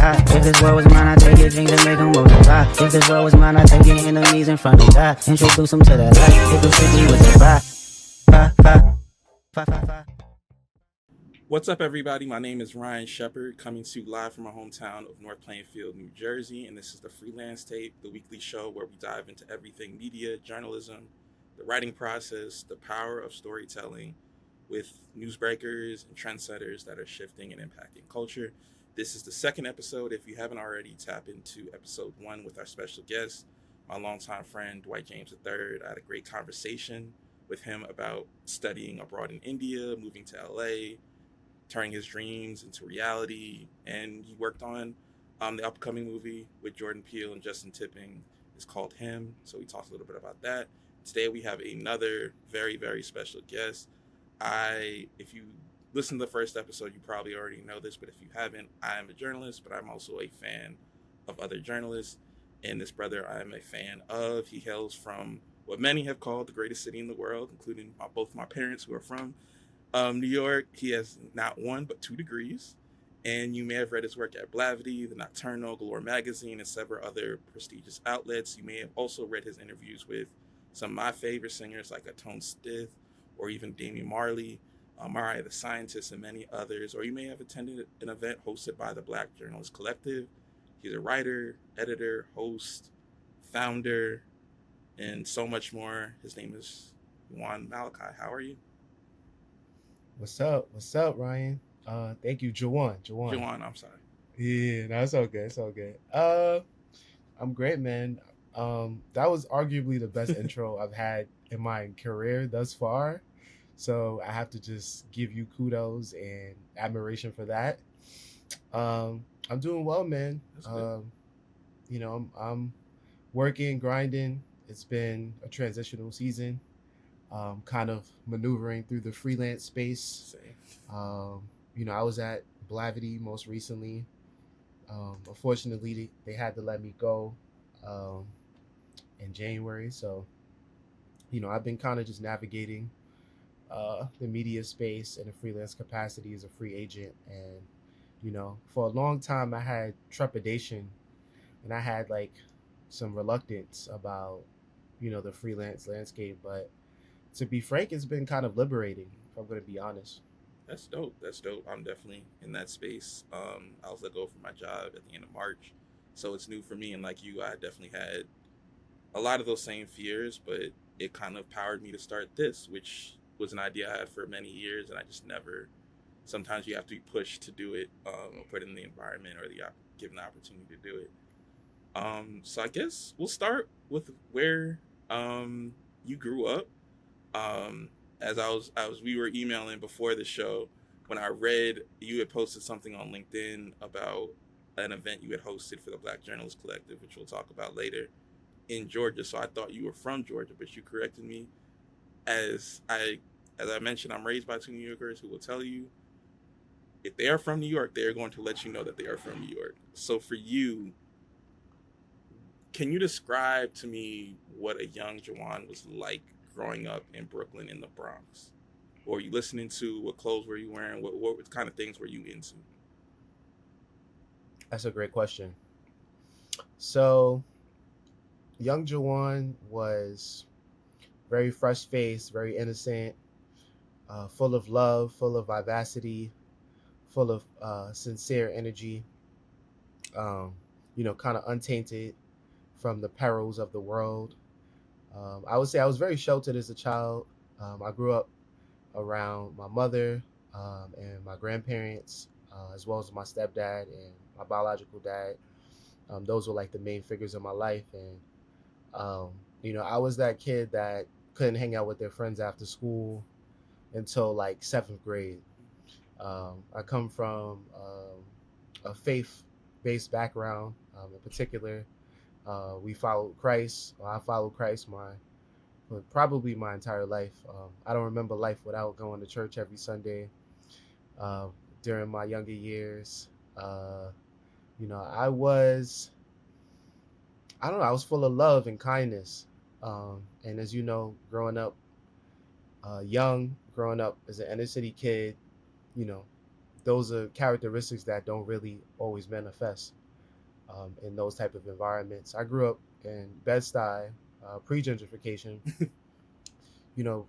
high. If this world was mine, I'd take your dreams and make them multiply. If this world was mine, I'd take your enemies in front of God. Introduce them to that life. Hit them strictly with the vibe. What's up, everybody? My name is Ryan Shepard, coming to you live from my hometown of North Plainfield, New Jersey, and this is the Freelance Tape, the weekly show where we dive into everything media, journalism, the writing process, the power of storytelling, with newsbreakers and trendsetters that are shifting and impacting culture. This is the second episode. If you haven't already, tap into episode 1 with our special guest, my longtime friend, Dwight James III. I had a great conversation with him about studying abroad in India, moving to LA, turning his dreams into reality, and he worked on the upcoming movie with Jordan Peele and Justin Tipping. It's called Him, so we talked a little bit about that. Today we have another very, very special guest. If you listen to the first episode, you probably already know this, but if you haven't, I am a journalist, but I'm also a fan of other journalists, and this brother I am a fan of. He hails from what many have called the greatest city in the world, including both my parents who are from New York. He has not 1 but 2 degrees, and you may have read his work at Blavity, The Nocturnal, Galore Magazine, and several other prestigious outlets. You may have also read his interviews with some of my favorite singers like Atone Stith, or even Damian Marley, Mariah the Scientist, and many others. Or you may have attended an event hosted by the Black Journalist Collective. He's a writer, editor, host, founder, and so much more. His name is JaJuan Malachi. How are you? What's up? What's up, Ryan? Thank you, JaJuan. JaJuan, I'm sorry. Yeah, no, it's all good. It's all good. I'm great, man. That was arguably the best intro I've had in my career thus far. So I have to just give you kudos and admiration for that. I'm doing well, man. I'm working, grinding. It's been a transitional season. Kind of maneuvering through the freelance space. I was at Blavity most recently. Unfortunately, they had to let me go in January. So, I've been kind of just navigating the media space in a freelance capacity as a free agent. And, for a long time, I had trepidation and I had like some reluctance about, the freelance landscape. But to be frank, it's been kind of liberating, if I'm going to be honest. That's dope. I'm definitely in that space. I was let go from my job at the end of March, so it's new for me. And like you, I definitely had a lot of those same fears, but it kind of powered me to start this, which was an idea I had for many years, and I just never. Sometimes you have to be pushed to do it, or put in the environment, or given the opportunity to do it. So I guess we'll start with where you grew up. As we were emailing before the show, when I read you had posted something on LinkedIn about an event you had hosted for the Black Journalist Collective, which we'll talk about later, in Georgia. So I thought you were from Georgia, but you corrected me. As I mentioned, I'm raised by 2 New Yorkers who will tell you if they are from New York, they are going to let you know that they are from New York. So for you, can you describe to me what a young JaJuan was like growing up in Brooklyn in the Bronx? What were you listening to? What clothes were you wearing? What kind of things were you into? That's a great question. So, young JaJuan was very fresh-faced, very innocent, full of love, full of vivacity, full of sincere energy, kind of untainted from the perils of the world. I would say I was very sheltered as a child. I grew up around my mother and my grandparents, as well as my stepdad and my biological dad. Those were like the main figures in my life. And, I was that kid that couldn't hang out with their friends after school until like 7th grade. I come from a faith-based background. In particular, we followed Christ. Or I followed Christ probably my entire life. I don't remember life without going to church every Sunday. During my younger years, I was full of love and kindness. And as you know, growing up young, growing up as an inner city kid, those are characteristics that don't really always manifest in those type of environments. I grew up in Bed-Stuy, pre-gentrification.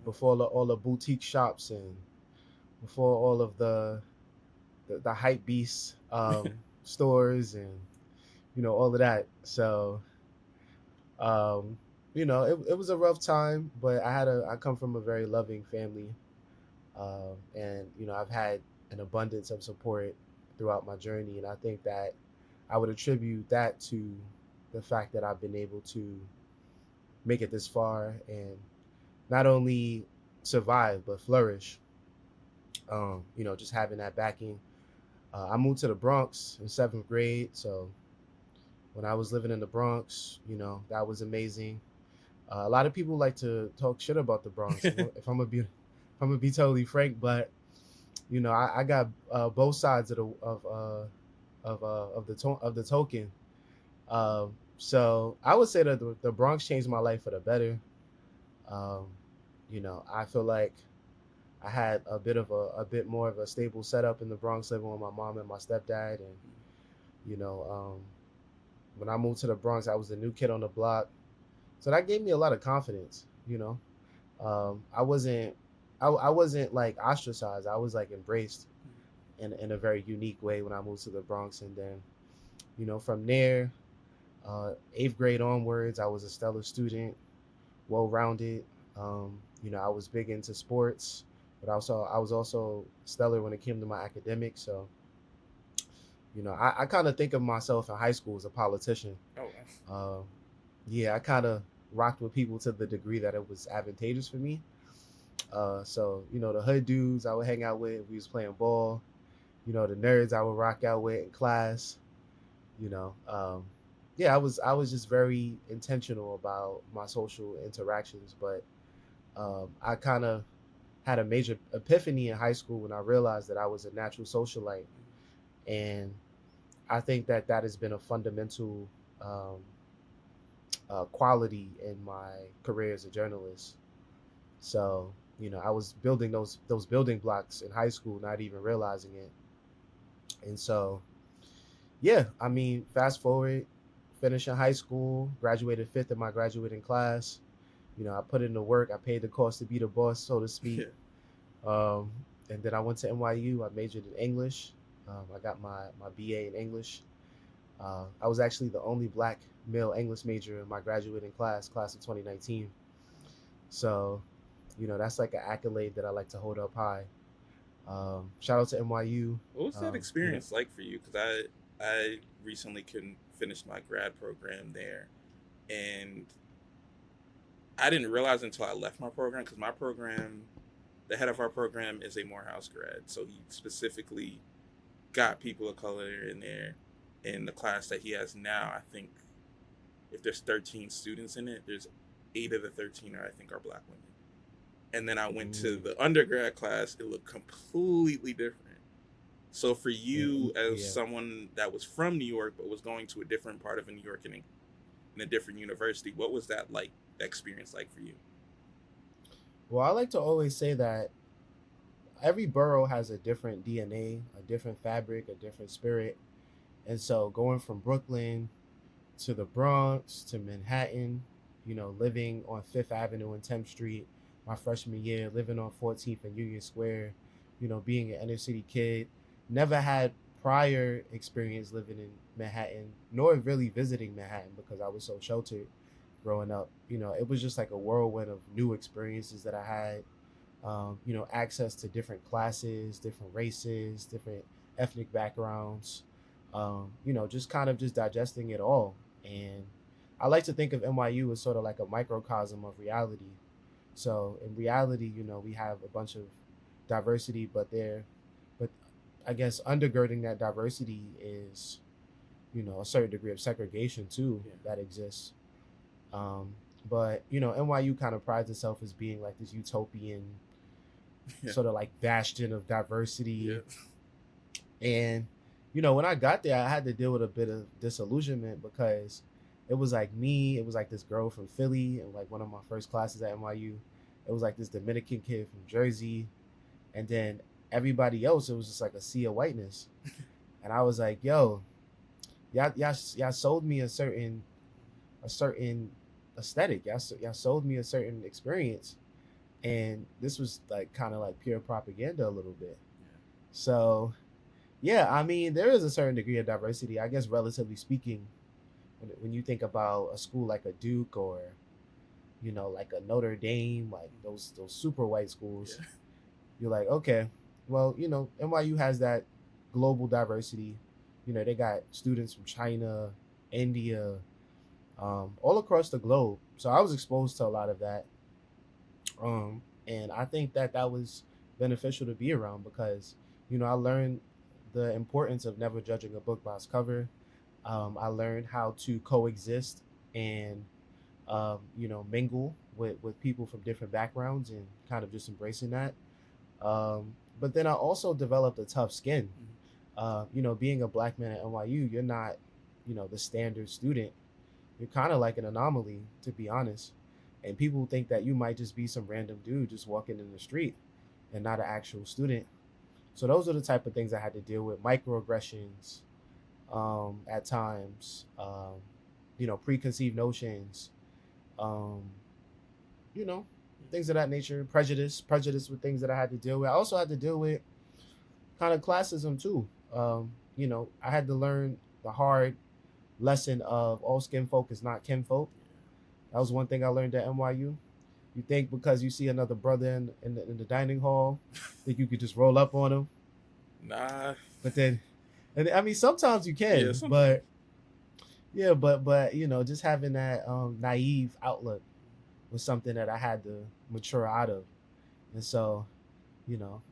Before all the boutique shops and before all of the hype beast stores and all of that. So um, it was a rough time, but I come from a very loving family, and I've had an abundance of support throughout my journey, and I think that I would attribute that to the fact that I've been able to make it this far and not only survive but flourish. Just having that backing. I moved to the Bronx in seventh grade, so when I was living in the Bronx, that was amazing. A lot of people like to talk shit about the Bronx. If I'm gonna be totally frank, but I got both sides of the token. So I would say that the Bronx changed my life for the better. Um, I feel like I had a bit more of a stable setup in the Bronx, living with my mom and my stepdad, and when I moved to the Bronx, I was the new kid on the block, so that gave me a lot of confidence. I wasn't like ostracized. I was like embraced in a very unique way when I moved to the Bronx, and then from there, eighth grade onwards, I was a stellar student, well rounded. I was big into sports, but I was also stellar when it came to my academics. So I kind of think of myself in high school as a politician. Oh, Yeah, I kind of rocked with people to the degree that it was advantageous for me. So the hood dudes I would hang out with, we was playing ball. The nerds I would rock out with in class. You know, yeah, I was just very intentional about my social interactions, but I kind of had a major epiphany in high school when I realized that I was a natural socialite, and I think that has been a fundamental um, quality in my career as a journalist. So I was building those building blocks in high school, not even realizing it. And so yeah, I mean, fast forward, finishing high school, graduated fifth in my graduating class. I put in the work, I paid the cost to be the boss, so to speak. yeah. Um, and then I went to NYU. I majored in English. I got my BA in English. I was actually the only black male English major in my graduating class of 2019. So, that's like an accolade that I like to hold up high. Shout out to NYU. What was that Um, you know, experience like for you? Because I recently couldn't finish my grad program there, and I didn't realize until I left my program, because my program, the head of our program is a Morehouse grad, so he specifically got people of color in there. In the class that he has now, I think if there's 13 students in it, there's 8 of the 13 I think are black women. And then I went to mm, the undergrad class, it looked completely different. So for you, as yeah. someone that was from New York but was going to a different part of New York and in a different university, what was that like, that experience like for you? Well, I like to always say that every borough has a different DNA, a different fabric, a different spirit. And so going from Brooklyn to the Bronx to Manhattan, living on Fifth Avenue and 10th Street my freshman year, living on 14th and Union Square, being an inner city kid, never had prior experience living in Manhattan, nor really visiting Manhattan because I was so sheltered growing up. It was just like a whirlwind of new experiences that I had. Access to different classes, different races, different ethnic backgrounds. Just kind of just digesting it all. And I like to think of NYU as sort of like a microcosm of reality. So in reality, we have a bunch of diversity, but I guess undergirding that diversity is, a certain degree of segregation too Yeah. that exists. Um, but NYU kind of prides itself as being like this utopian Yeah. sort of like bastion of Yeah. diversity. And when I got there, I had to deal with a bit of disillusionment because it was like me, it was like this girl from Philly, and like one of my first classes at NYU, it was like this Dominican kid from Jersey, and then everybody else, it was just like a sea of whiteness. And I was like, yo, y'all sold me a certain aesthetic. Y'all sold me a certain experience, and this was like kind of like pure propaganda a little bit. So yeah, I mean, there is a certain degree of diversity, I guess, relatively speaking, when you think about a school like a Duke or like a Notre Dame, like those super white schools. Yeah. You're like, okay, well, NYU has that global diversity. They got students from China, India, all across the globe. So I was exposed to a lot of that. And I think that was beneficial to be around because, I learned the importance of never judging a book by its cover. I learned how to coexist and, mingle with people from different backgrounds and kind of just embracing that. But then I also developed a tough skin. Being a black man at NYU, you're not, the standard student. You're kind of like an anomaly, to be honest. And people think that you might just be some random dude just walking in the street and not an actual student. So those are the type of things I had to deal with: microaggressions, at times, preconceived notions, um, you know, things of that nature, prejudice with things that I had to deal with. I also had to deal with kind of classism too. I had to learn the hard lesson of all skin folk is not kinfolk. That was one thing I learned at NYU. You think because you see another brother in the dining hall, think you could just roll up on him. Nah. But then, and I mean, sometimes you can, but just having that naive outlook was something that I had to mature out of. And so,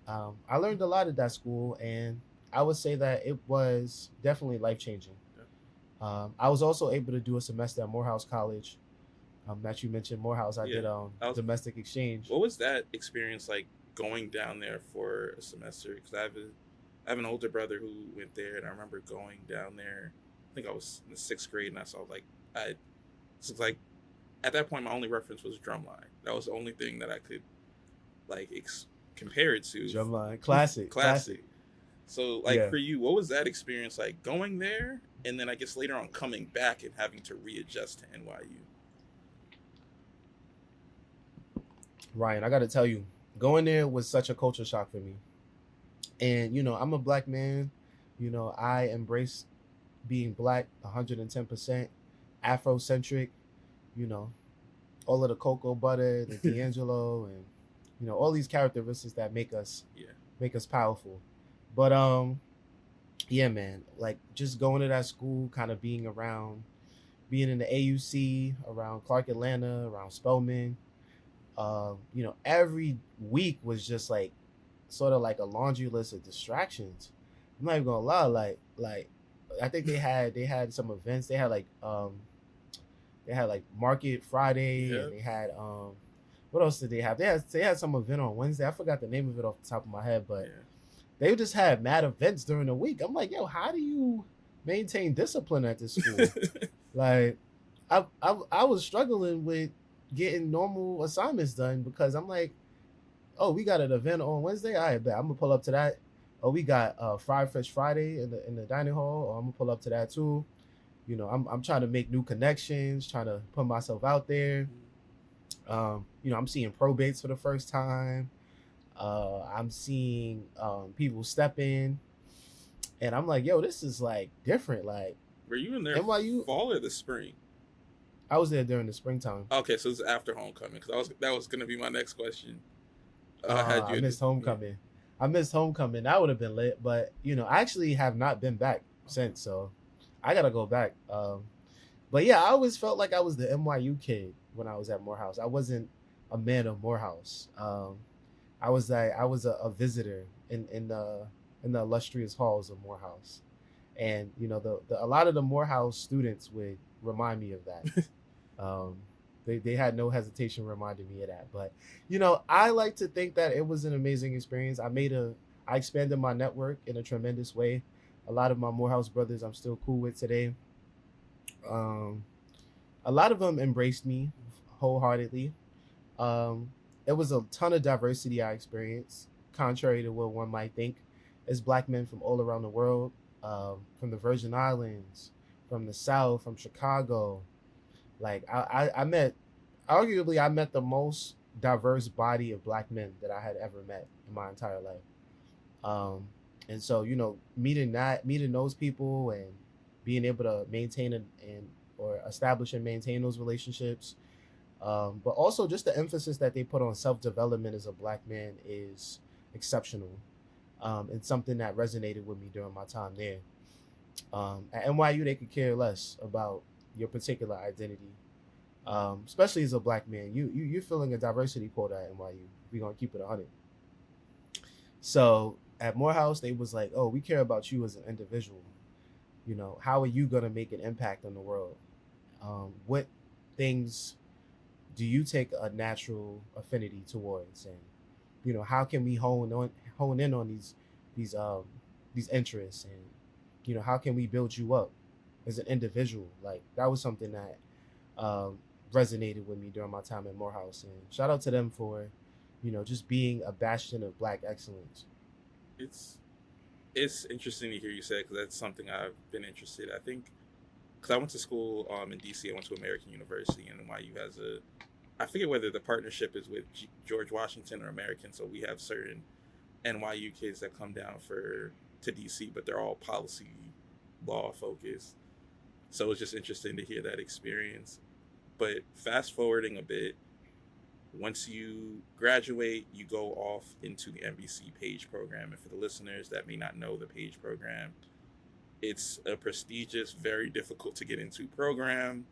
I learned a lot at that school, and I would say that it was definitely life-changing. I was also able to do a semester at Morehouse College. That you mentioned, Morehouse. I did domestic exchange. What was that experience like going down there for a semester? Because I have an older brother who went there, and I remember going down there. I think I was in the 6th grade, and I saw at that point my only reference was Drumline. That was the only thing that I could compare it to. Drumline, classic. So for you, what was that experience like going there, and then I guess later on coming back and having to readjust to NYU? Ryan, I got to tell you, going there was such a culture shock for me. And, I'm a black man. I embrace being black 110%, Afrocentric, all of the cocoa butter, the D'Angelo, and, all these characteristics that make us powerful. But, yeah, man, like just going to that school, kind of being in the AUC, around Clark Atlanta, around Spelman, every week was just like sort of like a laundry list of distractions. I'm not even gonna lie, like I think they had some events. They had like Market Friday, and they had what else did they have? They had some event on Wednesday. I forgot the name of it off the top of my head, but they just had mad events during the week. I'm like, yo, how do you maintain discipline at this school? Like I was struggling with getting normal assignments done because I'm like, oh, we got an event on Wednesday. All right, bet I'm gonna pull up to that. Oh, we got Fried Fresh Friday in the dining hall. Oh, I'm gonna pull up to that too. I'm trying to make new connections, trying to put myself out there. I'm seeing probates for the first time. I'm seeing people step in, and I'm like, yo, this is like different. Like, were you in there NYU fall or the spring? I was there during the springtime. Okay, so it's after homecoming, because that was gonna be my next question. I missed homecoming. Yeah. I missed homecoming. That would have been lit, but I actually have not been back since, so I gotta go back. But yeah, I always felt like I was the NYU kid when I was at Morehouse. I wasn't a man of Morehouse. I was a visitor in the illustrious halls of Morehouse, and a lot of the Morehouse students would remind me of that. They had no hesitation reminding me of that. But I like to think that it was an amazing experience. I expanded my network in a tremendous way. A lot of my Morehouse brothers I'm still cool with today. A lot of them embraced me wholeheartedly. It was a ton of diversity I experienced contrary to what one might think. It's black men from all around the world, from the Virgin Islands, from the South, from Chicago. Like I met, arguably, I met the most diverse body of black men that I had ever met in my entire life. Um, and so, meeting those people and being able to maintain and or establish and maintain those relationships, but also just the emphasis that they put on self development as a black man is exceptional, and something that resonated with me during my time there. At NYU, they could care less about your particular identity, especially as a black man. You're filling a diversity quota at NYU. We're gonna keep it 100. So at Morehouse, they was like, "Oh, we care about you as an individual. How are you gonna make an impact on the world? What things do you take a natural affinity towards, and how can we hone in on these these interests, and how can we build you up as an individual?" Like, that was something that resonated with me during my time at Morehouse, and shout out to them for just being a bastion of black excellence. It's interesting to hear you say, because that's something I've been interested. I think because I went to school in DC. I went to American University, and NYU has I forget whether the partnership is with George Washington or American. So we have certain NYU kids that come down to DC, but they're all policy law focused. So it's just interesting to hear that experience. But fast forwarding a bit, once you graduate, you go off into the NBC PAGE program. And for the listeners that may not know the PAGE program, it's a prestigious, very difficult to get into program.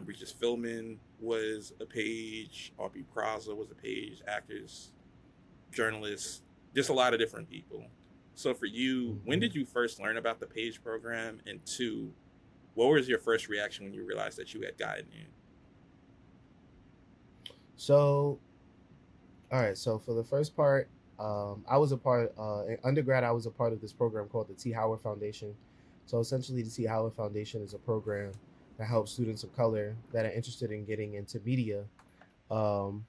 Regis Philbin was a PAGE, Aubrey Plaza was a PAGE, actors, journalists, just a lot of different people. So for you, when did you first learn about the PAGE program? And two, what was your first reaction when you realized that you had gotten in? So, all right. So for the first part, I was a part, in undergrad, I was a part of this program called the T. Howard Foundation. So essentially, the T. Howard Foundation is a program that helps students of color that are interested in getting into media. Um,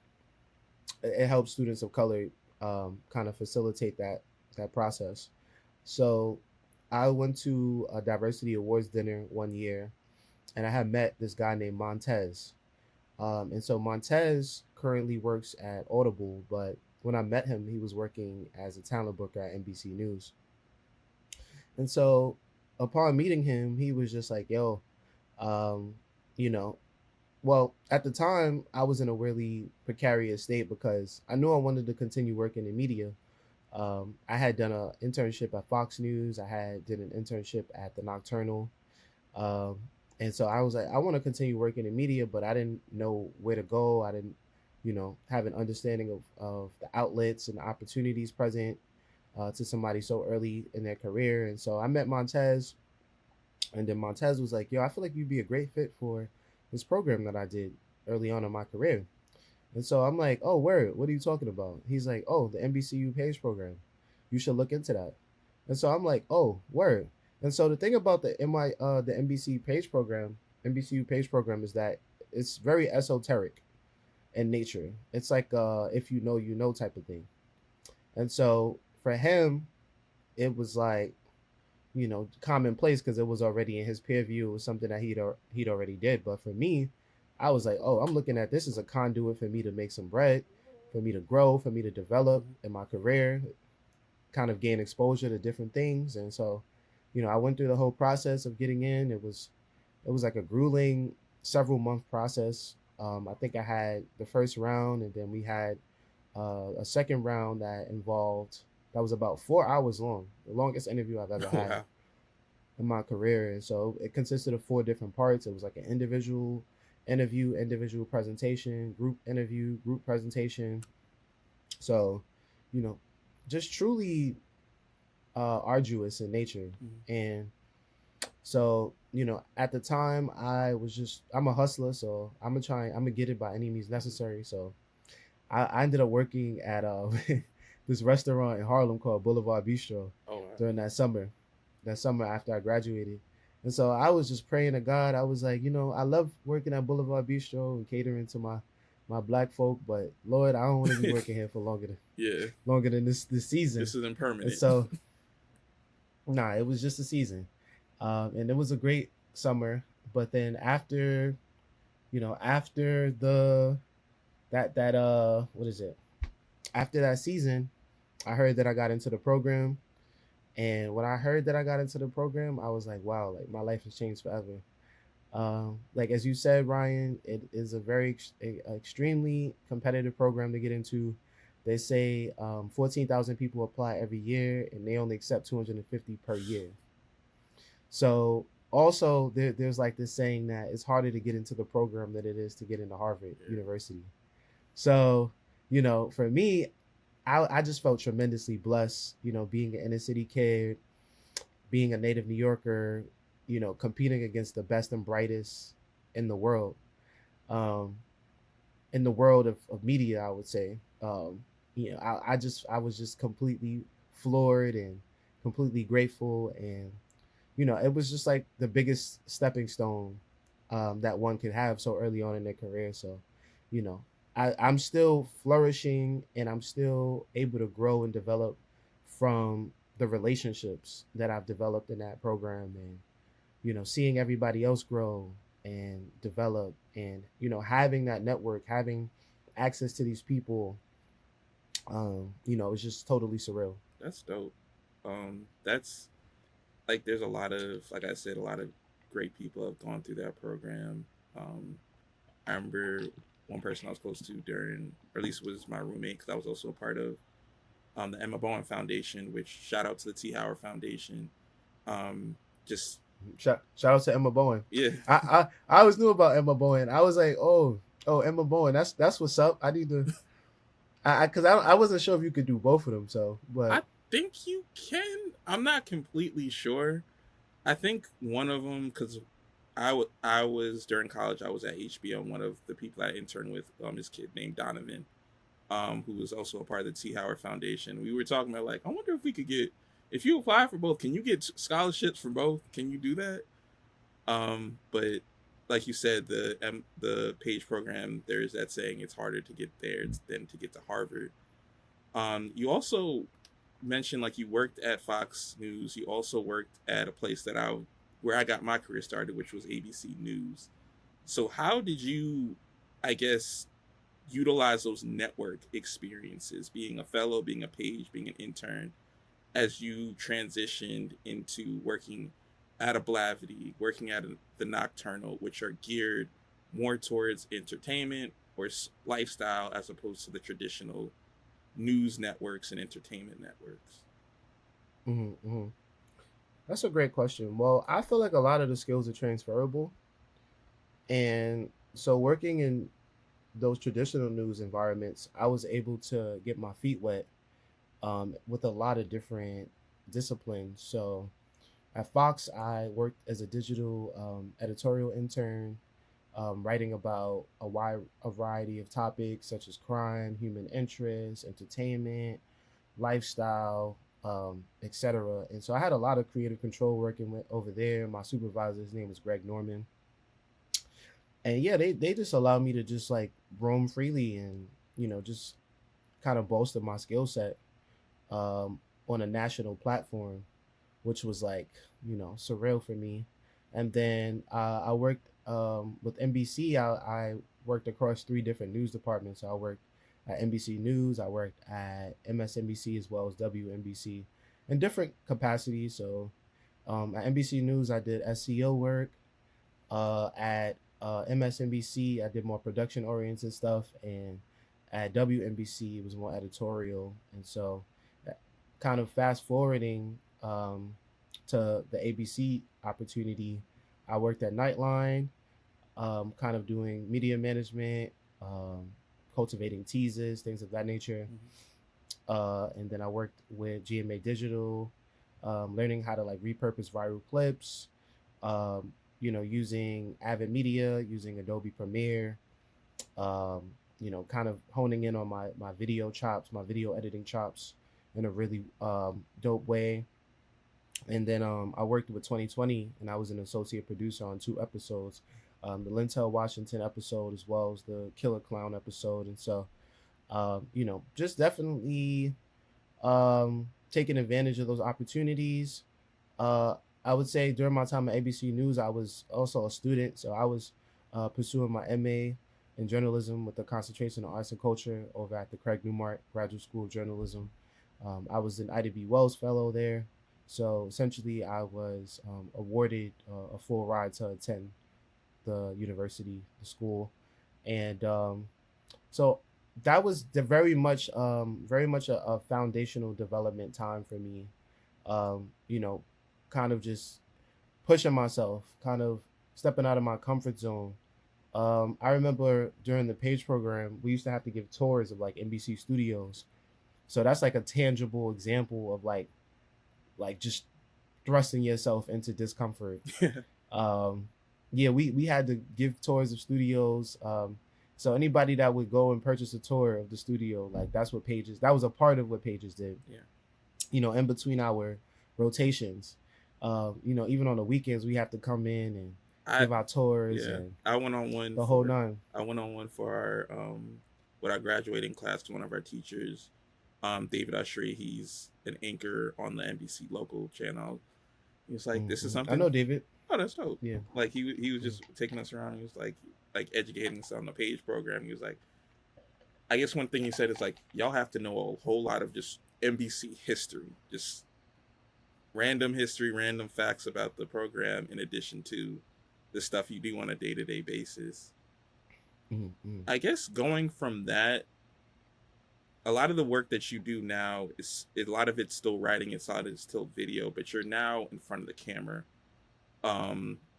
it helps students of color kind of facilitate that process. So I went to a diversity awards dinner one year, and I had met this guy named Montez. And so Montez currently works at Audible, but when I met him, he was working as a talent booker at NBC News. And so upon meeting him, he was just like, "Yo, um, you know, well, at the time, I was in a really precarious state because I knew I wanted to continue working in media. I had done an internship at Fox News. I had did an internship at the Nocturnal. Um, and so I was like, I want to continue working in media, but I didn't know where to go. I didn't, have an understanding of the outlets and the opportunities present to somebody so early in their career. And so I met Montez, and then Montez was like, "Yo, I feel like you'd be a great fit for this program that I did early on in my career." And so I'm like, "Oh, word, what are you talking about?" He's like, "Oh, the NBCU PAGE program. You should look into that." And so I'm like, "Oh, word." And so the thing about the NBCU PAGE program is that it's very esoteric in nature. It's like if you know type of thing. And so for him, it was like, commonplace because it was already in his peer view. It was something that he'd already did. But for me, I was like, "Oh, I'm looking at this as a conduit for me to make some bread, for me to grow, for me to develop in my career, kind of gain exposure to different things." And so, I went through the whole process of getting in. It was like a grueling several month process. I think I had the first round, and then we had a second round that was about 4 hours long, the longest interview I've ever had Wow. in my career. And so it consisted of 4 different parts. It was like an individual interview, individual presentation, group interview, group presentation. So, you know, just truly arduous in nature. Mhm. And so, at the time I'm a hustler, so I'm gonna get it by any means necessary. So I ended up working at this restaurant in Harlem called Boulevard Bistro Oh, wow. during that summer after I graduated. And so I was just praying to God. I was like, I love working at Boulevard Bistro and catering to my black folk, but Lord, I don't want to be working here for Yeah, longer than this season. this is And impermanent. so, nah, it was just a season, and it was a great summer. But then after, after what is it? After that season, I heard that I got into the program, and when I heard that I got into the program, I was like, wow, like my life has changed forever. Like as you said, Ryan, it is a very extremely competitive program to get into. They say 14,000 people apply every year, and they only accept 250 per year. So also there's like this saying that it's harder to get into the program than it is to get into Harvard University. So for me, I just felt tremendously blessed. Being an inner city kid, being a native New Yorker, competing against the best and brightest in the world, um, in the world of media, I would say. I was just completely floored and completely grateful, and it was just like the biggest stepping stone that one could have so early on in their career. So, you know, I'm still flourishing and I'm still able to grow and develop from the relationships that I've developed in that program, and seeing everybody else grow and develop, and having that network, having access to these people, it's just totally surreal. That's dope. That's like there's a lot of, like I said, a lot of great people have gone through that program. Um, I remember one person I was close to during, or at least was my roommate, because I was also a part of the Emma Bowen Foundation, which shout out to the T. Howard Foundation. Just Shout out to Emma Bowen. yeah, I always knew about Emma Bowen. I was like, oh, Emma Bowen. That's what's up. I need to. Because I wasn't sure if you could do both of them. So, I but think you can. I'm not completely sure. I think one of them, because I was during college, I was at HBO, and one of the people I interned with, this kid named Donovan, who was also a part of the T. Howard Foundation. We were talking about, like, I wonder if we could get, if you apply for both, can you get scholarships for both? Can you do that? But like you said, the Page program, there's that saying it's harder to get there than to get to Harvard. You also mentioned, like, you worked at Fox News. You also worked at a place where I got my career started, which was ABC News. So how did you, I guess, utilize those network experiences, being a fellow, being a page, being an intern, as you transitioned into working at a Blavity, working at the Nocturnal, which are geared more towards entertainment or lifestyle as opposed to the traditional news networks and entertainment networks? mm-hmm. That's a great question. Well, I feel like a lot of the skills are transferable, and so working in those traditional news environments, I was able to get my feet wet with a lot of different disciplines. So at Fox, I worked as a digital editorial intern, writing about a variety of topics such as crime, human interest, entertainment, lifestyle, etc. And so I had a lot of creative control working with over there. My supervisor, his name was Greg Norman, and yeah, they just allowed me to just like roam freely and just kind of bolster my skill set on a national platform, which was like surreal for me. And then I worked with NBC. I worked across three different news departments. So I worked at NBC News. I worked at MSNBC as well as WNBC in different capacities. So at NBC News, I did SEO work. At MSNBC, I did more production oriented stuff, and at WNBC, it was more editorial. And so, kind of fast forwarding to the ABC opportunity, I worked at Nightline, kind of doing media management, cultivating teases, things of that nature. And then I worked with GMA Digital, learning how to like repurpose viral clips, using Avid Media, using Adobe Premiere, kind of honing in on my video chops, my video editing chops in a really dope way. And then I worked with 2020, and I was an associate producer on 2 episodes the Lintel Washington episode, as well as the Killer Clown episode. And so, just definitely taking advantage of those opportunities. Uh, I would say during my time at ABC News, I was also a student, so I was pursuing my MA in journalism with a concentration in arts and culture over at the Craig Newmark Graduate School of Journalism. I was an Ida B. Wells Fellow there, so essentially I was awarded a full ride to attend the university, the school, and so that was very much a foundational development time for me. You know, kind of just pushing myself, kind of stepping out of my comfort zone. I remember during the Page program, we used to have to give tours of like NBC studios. So that's like a tangible example of like just thrusting yourself into discomfort. um, yeah, we had to give tours of studios. So anybody that would go and purchase a tour of the studio, like that's what Pages, that was a part of what Pages did. Yeah. In between our rotations, even on the weekends, we have to come in and give our tours. Yeah, and I went on one. The whole nine. I went on one for our with our graduating class to one of our teachers, David Ushery. He's an anchor on the NBC local channel. He was like, "This is something." I know David. Oh, that's dope. Yeah. Like he was just taking us around. He was like educating us on the Page program. He was like, I guess one thing he said is like, y'all have to know a whole lot of just NBC history, just random history, random facts about the program, in addition to the stuff you do on a day-to-day basis. Mm-hmm. I guess going from that, a lot of the work that you do now is a lot of it's still writing, it's a lot of it's still video, but you're now in front of the camera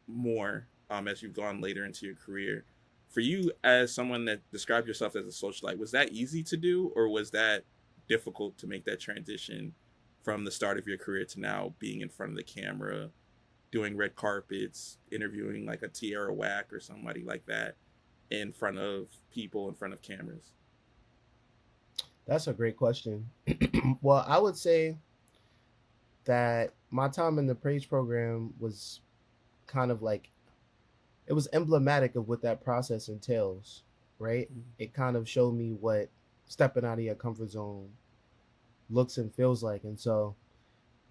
more as you've gone later into your career. For you, as someone that described yourself as a socialite, was that easy to do, or was that difficult to make that transition from the start of your career to now being in front of the camera, doing red carpets, interviewing like a Tierra Whack or somebody like that in front of people, in front of cameras? That's a great question. Well, I would say that my time in the Page program was kind of like, it was emblematic of what that process entails, right? Mm-hmm. It kind of showed me what stepping out of your comfort zone looks and feels like. And so,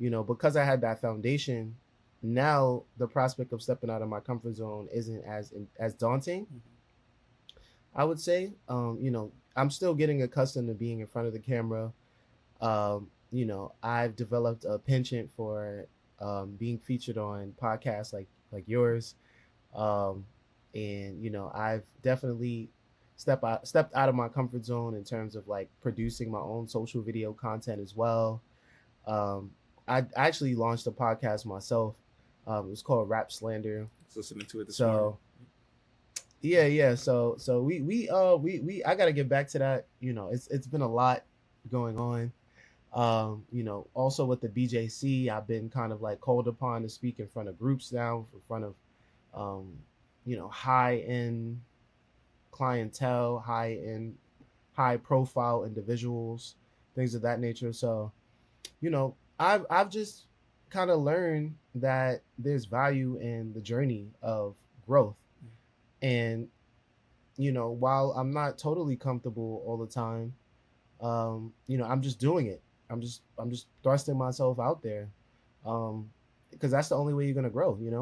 because I had that foundation, now the prospect of stepping out of my comfort zone isn't as daunting. Mm-hmm. I would say. I'm still getting accustomed to being in front of the camera. I've developed a penchant for being featured on podcasts like yours. I've definitely stepped out of my comfort zone in terms of like producing my own social video content as well. I actually launched a podcast myself. It was called Rap Slander. I was listening to it this So morning. yeah. So we I gotta get back to that. It's been a lot going on. Also with the BJC, I've been kind of like called upon to speak in front of groups now, in front of high end clientele, high profile individuals, things of that nature. So, I've just kind of learned that there's value in the journey of growth. And, while I'm not totally comfortable all the time, I'm just doing it. I'm just thrusting myself out there. Because that's the only way you're gonna grow, Yeah.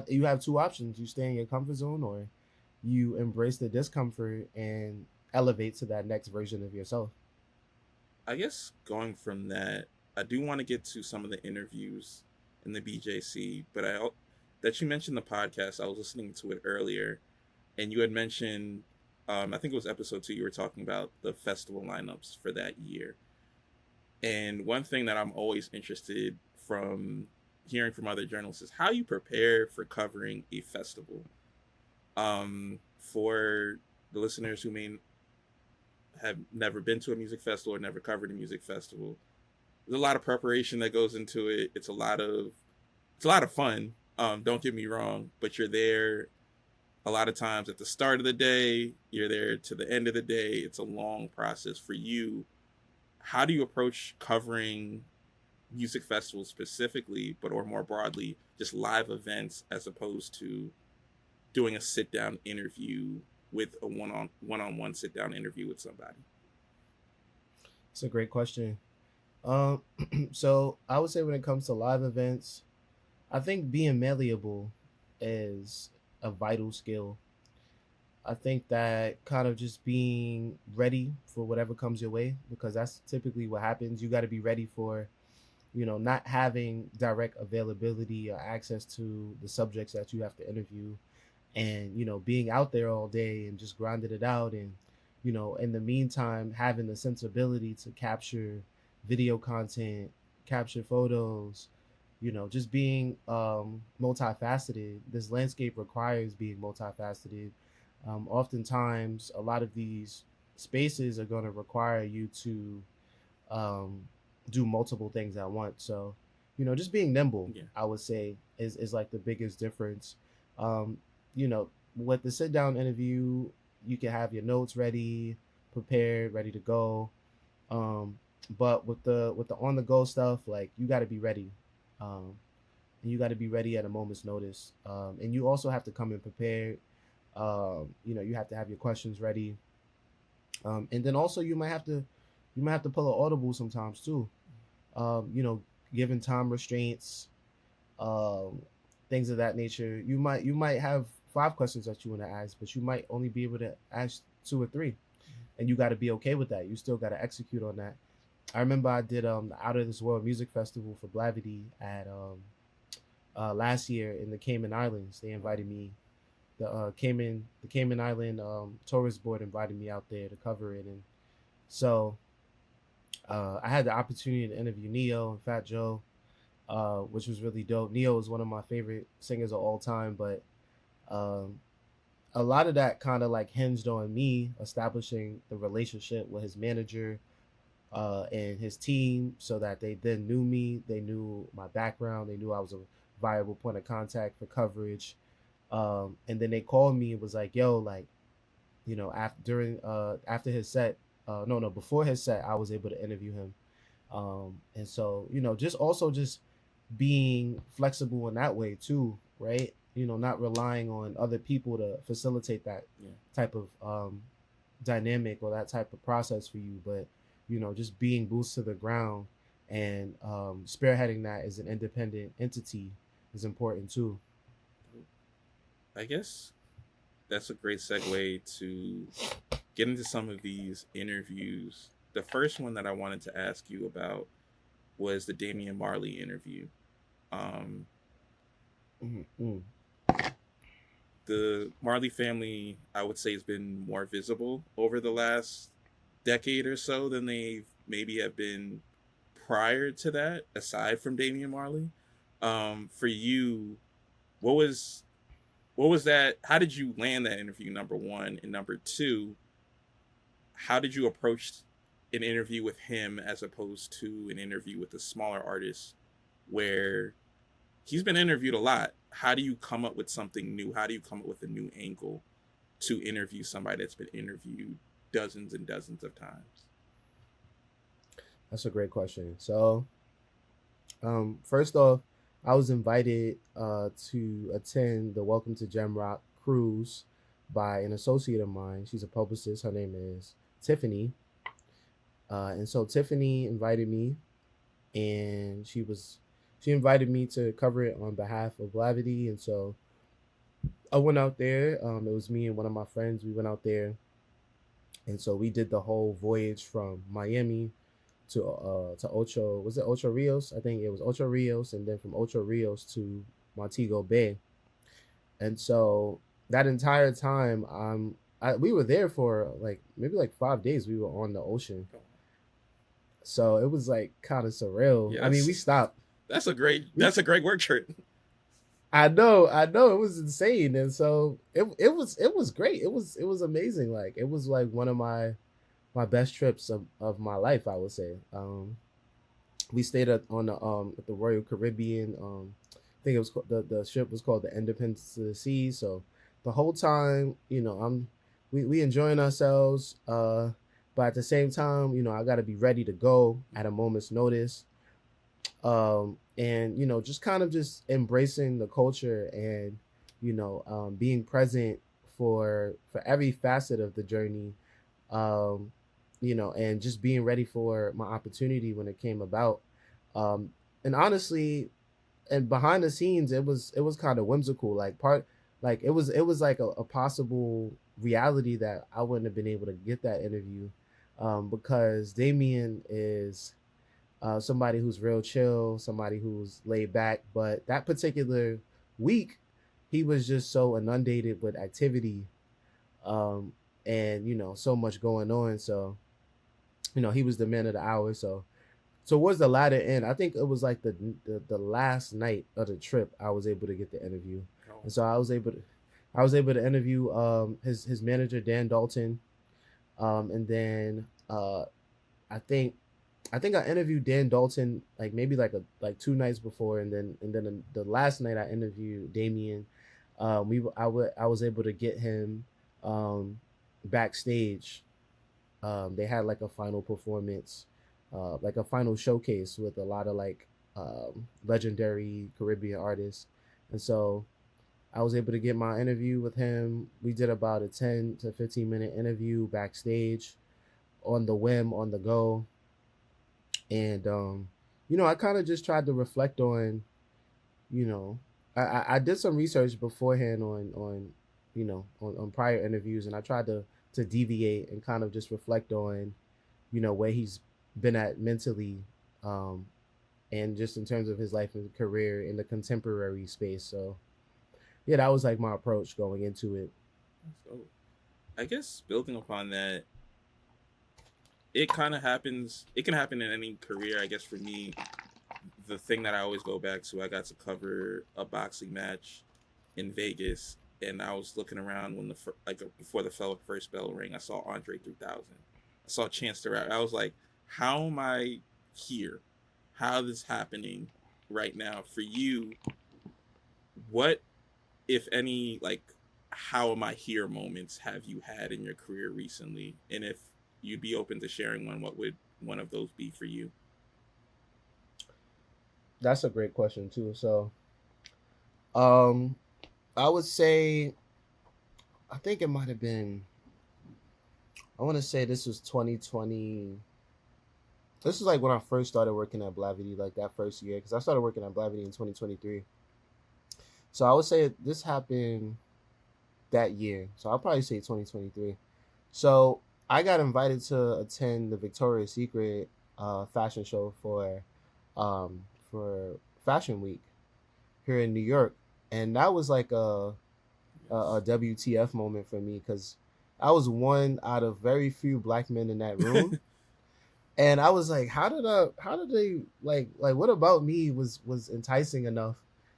You have two options: you stay in your comfort zone, or you embrace the discomfort and elevate to that next version of yourself. I guess going from that, I do want to get to some of the interviews in the BJC, but that you mentioned the podcast, I was listening to it earlier, and you had mentioned, I think it was episode 2, you were talking about the festival lineups for that year. And one thing that I'm always interested from hearing from other journalists is how you prepare for covering a festival. For the listeners who may have never been to a music festival or never covered a music festival, there's a lot of preparation that goes into it. It's a lot of fun. Don't get me wrong, but you're there a lot of times at the start of the day, you're there to the end of the day. It's a long process for you. How do you approach covering music festivals specifically, or more broadly, just live events, as opposed to doing a sit down interview with a one on one sit down interview with somebody? It's a great question. Um, so I would say when it comes to live events, I think being malleable is a vital skill. I think that kind of just being ready for whatever comes your way, because that's typically what happens. You got to be ready for, not having direct availability or access to the subjects that you have to interview, and being out there all day and just grinding it out, and in the meantime having the sensibility to capture video content, capture photos, just being multifaceted. This landscape requires being multifaceted. Oftentimes a lot of these spaces are going to require you to um, do multiple things at once. So just being nimble, Yeah. I would say, is like the biggest difference. um, with the sit down interview, you can have your notes ready, prepared, ready to go. um, but with the on the go stuff, like, you got to be ready. And you got to be ready at a moment's notice. And you also have to come in prepared. You have to have your questions ready. And then also you might have to pull an audible sometimes too. um, you know Given time restraints, um, things of that nature. You might have 5 questions that you want to ask, but you might only be able to ask 2 or 3, and you got to be okay with that. You still got to execute on that. I remember I did the Out of This World Music Festival for Blavity at last year in the Cayman Islands. They invited me. The Cayman Island Tourist Board invited me out there to cover it, and so I had the opportunity to interview Neo and Fat Joe, which was really dope. Neo is one of my favorite singers of all time, but um, a lot of that kind of like hinged on me establishing the relationship with his manager and his team, so that they then knew me, they knew my background, they knew I was a viable point of contact for coverage. And then they called me and was like, "Yo, like, after his set, no, before his set, I was able to interview him." And so, just being flexible in that way too, right? Not relying on other people to facilitate that Yeah. type of dynamic or that type of process for you, but just being boots to the ground and spearheading that as an independent entity is important too. I guess that's a great segue to get into some of these interviews. The first one that I wanted to ask you about was the Damian Marley interview. Um, Mm-hmm. the Marley family, I would say, has been more visible over the last decade or so than they maybe have been prior to that, aside from Damian Marley. For you, what was that? How did you land that interview? Number one, and number two, how did you approach an interview with him as opposed to an interview with a smaller artist where he's been interviewed a lot? How do you come up with something new? How do you come up with a new angle to interview somebody that's been interviewed dozens and dozens of times? That's a great question. So, first off, I was invited to attend the Welcome to Jamrock cruise by an associate of mine. She's a publicist. Her name is Tiffany. And so Tiffany invited me, and she invited me to cover it on behalf of Blavity. And so I went out there. It was me and one of my friends. We went out there, and so we did the whole voyage from Miami to Ocho. Was it Ocho Rios? I think it was Ocho Rios, and then from Ocho Rios to Montego Bay. And so that entire time, we were there for like maybe like 5 days. We were on the ocean, so it was like kind of surreal. Yeah, I mean, we stopped. That's a great work trip. I know, it was insane, and so it was great. It was amazing. Like, it was like one of my best trips of my life, I would say. We stayed at the Royal Caribbean. I think it was the ship was called the Independence of the Seas. So the whole time, we enjoying ourselves. But at the same time, I got to be ready to go at a moment's notice. And just kind of just embracing the culture and being present for every facet of the journey, um, and just being ready for my opportunity when it came about. Um, and honestly, and behind the scenes, it was kind of whimsical. Like it was like a possible reality that I wouldn't have been able to get that interview, because Damien is somebody who's real chill, somebody who's laid back. But that particular week, he was just so inundated with activity, um, and so much going on. So he was the man of the hour. So towards the latter end, I think it was like the last night of the trip, I was able to get the interview, and so I was able to interview his manager Dan Dalton, and then I think I interviewed Dan Dalton like maybe like 2 nights before, and then the last night I interviewed Damien. I was able to get him backstage. They had like a final performance, like a final showcase with a lot of like legendary Caribbean artists, and so I was able to get my interview with him. We did about a 10 to 15 minute interview backstage, on the whim, on the go, and I kind of just tried to reflect on, you know, I did some research beforehand on prior interviews, and I tried to deviate and kind of just reflect on, where he's been at mentally, um, and just in terms of his life and career in the contemporary space. So yeah, that was like my approach going into it. So, I guess building upon that, it kind of happens. It can happen in any career. I guess for me, the thing that I always go back to, I got to cover a boxing match in Vegas, and I was looking around when before the first bell rang. I saw Andre 3000. I saw Chance the Rapper. I was like, how am I here? How is this happening right now for you? What, if any, like, how am I here moments have you had in your career recently? And if you'd be open to sharing one, what would one of those be for you? That's a great question too. So, um, I would say, I think it might have been. I want to say this was 2020. This is like when I first started working at Blavity, like that first year, because I started working at Blavity in 2023. So I would say this happened that year. So I'll probably say 2023. So I got invited to attend the Victoria's Secret fashion show um, for Fashion Week here in New York, and that was like a WTF moment for me, because I was one out of very few black men in that room. And I was like, how did they like what about me was enticing enough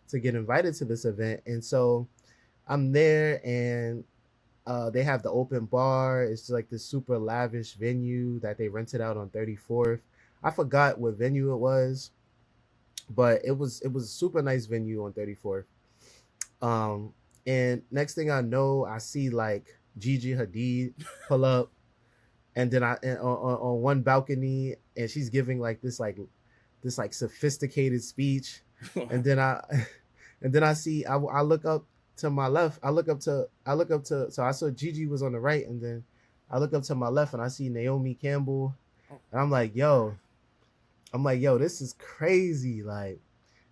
to get invited to this event? And so I'm there, and they have the open bar. It's like this super lavish venue that they rented out on 34th. I forgot what venue it was, but it was a super nice venue on 34th. Um, and next thing I know, I see like Gigi Hadid pull up, and then on one balcony, and she's giving like this sophisticated speech, and then I and then I see I look up to my left. I look up to so I saw Gigi was on the right, and then I look up to my left and I see Naomi Campbell, and I'm like yo, this is crazy. Like,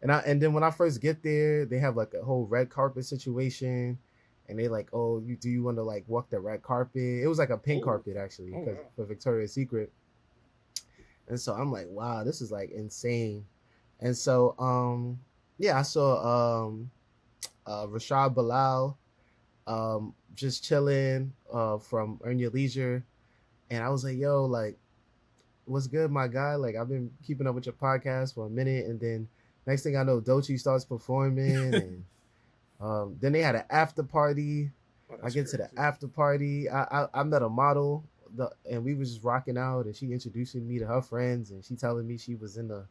and then when I first get there, they have like a whole red carpet situation, and they like, oh, you want to like walk the red carpet? It was like a pink carpet actually, because for Victoria's Secret. And so I'm like, wow, this is like insane. And so yeah, I saw Rashad Bilal just chilling from Earn Your Leisure, and I was like, yo, like, what's good, my guy? Like, I've been keeping up with your podcast for a minute, and then next thing I know, Doechii starts performing, and then they had an after party. I get to the after party. I met a model, and we was just rocking out, and she introducing me to her friends, and she telling me she was in the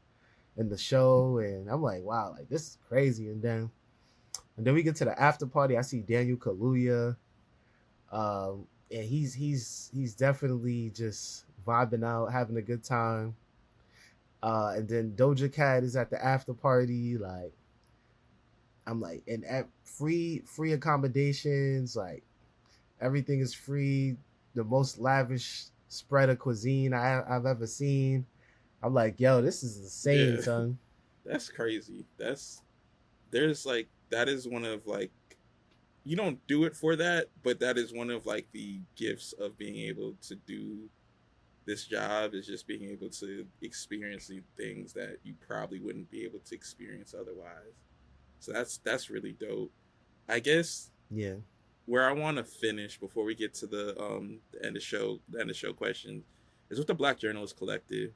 show, and I'm like, wow, like this is crazy. And then we get to the after party. I see Daniel Kaluuya, and he's definitely just vibing out, having a good time. And then Doja Cat is at the after party, like, I'm like, and at free accommodations, like everything is free, the most lavish spread of cuisine I've ever seen. I'm like, yo, this is insane, Yeah, son. that's crazy. There's like that is one of like you don't do it for that, but that is one of like the gifts of being able to do this job is just being able to experience the things that you probably wouldn't be able to experience otherwise. So that's really dope. I guess Yeah. where I want to finish before we get to the end of show questions is with the Black Journalist Collective.